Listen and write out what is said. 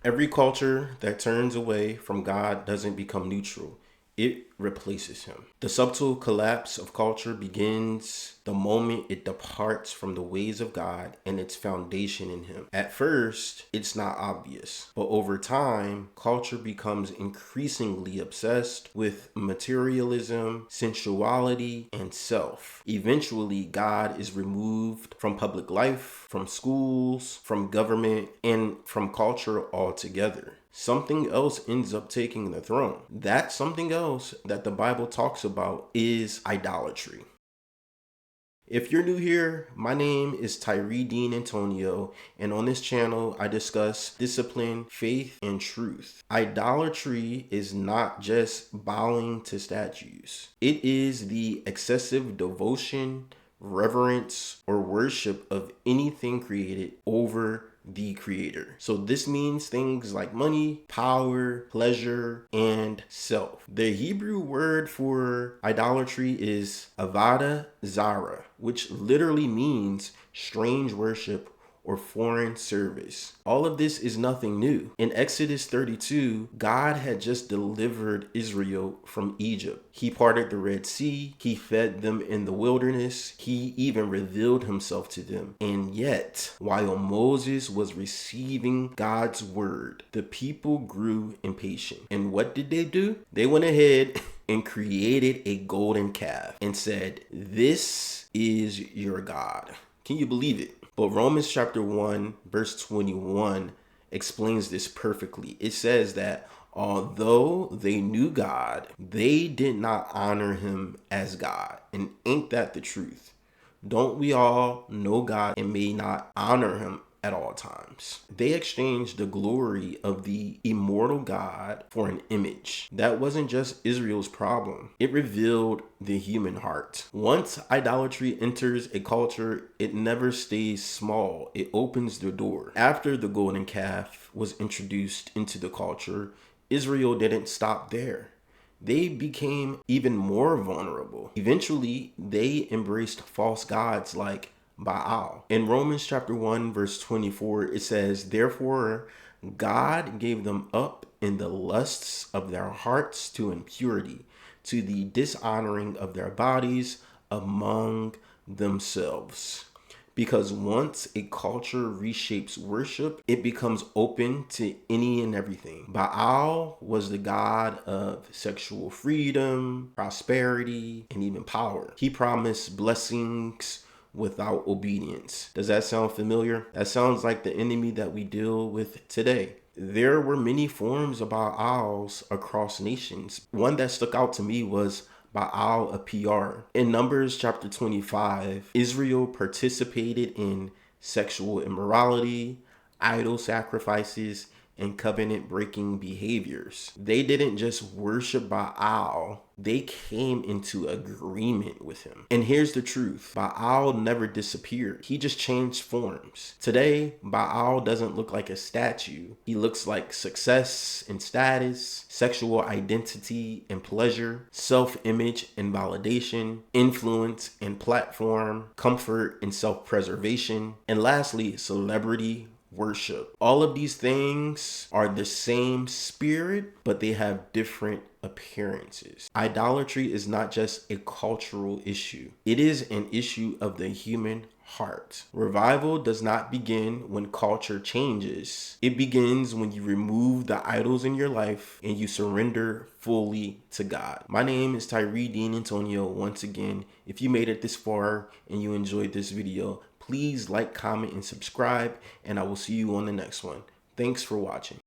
Every culture that turns away from God doesn't become neutral. It replaces him. The subtle collapse of culture begins the moment it departs from the ways of God and its foundation in him. At first, it's not obvious, but over time, culture becomes increasingly obsessed with materialism, sensuality, and self. Eventually, God is removed from public life, from schools, from government, and from culture altogether. Something else ends up taking the throne. That something else that the Bible talks about is idolatry. If you're new here, my name is Tyree Dean Antonio, and on this channel, I discuss discipline, faith, and truth. Idolatry is not just bowing to statues. It is the excessive devotion, reverence, or worship of anything created over the creator. So this means things like money, power, pleasure, and self. The Hebrew word for idolatry is avada zara, which literally means strange worship or foreign service. All of this is nothing new. In Exodus 32, God had just delivered Israel from Egypt. He parted the Red Sea, he fed them in the wilderness, he even revealed himself to them. And yet, while Moses was receiving God's word, the people grew impatient. And what did they do? They went ahead and created a golden calf and said, "This is your God." Can you believe it? But Romans chapter 1, verse 21 explains this perfectly. It says that although they knew God, they did not honor him as God. And ain't that the truth? Don't we all know God and may not honor him at all times? They exchanged the glory of the immortal God for an image. That wasn't just Israel's problem. It revealed the human heart. Once idolatry enters a culture, it never stays small. It opens the door. After the golden calf was introduced into the culture, Israel didn't stop there. They became even more vulnerable. Eventually, they embraced false gods like Baal. In Romans chapter 1, verse 24, it says, "Therefore, God gave them up in the lusts of their hearts to impurity, to the dishonoring of their bodies among themselves." Because once a culture reshapes worship, it becomes open to any and everything. Baal was the god of sexual freedom, prosperity, and even power. He promised blessings without obedience. Does that sound familiar? That sounds like the enemy that we deal with today. There were many forms of Baals across nations. One that stuck out to me was Baal of PR. In Numbers chapter 25, Israel participated in sexual immorality, idol sacrifices, and covenant breaking behaviors. They didn't just worship Baal, they came into agreement with him. And here's the truth: Baal never disappeared, he just changed forms. Today, Baal doesn't look like a statue. He looks like success and status, sexual identity and pleasure, self-image and validation, influence and platform, comfort and self-preservation, and lastly, celebrity worship. All of these things are the same spirit, but they have different appearances. Idolatry is not just a cultural issue. It is an issue of the human heart. Revival does not begin when culture changes. It begins when you remove the idols in your life and you surrender fully to God. My name is Tyree Dean Antonio once again. If you made it this far and you enjoyed this video, please like, comment, and subscribe, and I will see you on the next one. Thanks for watching.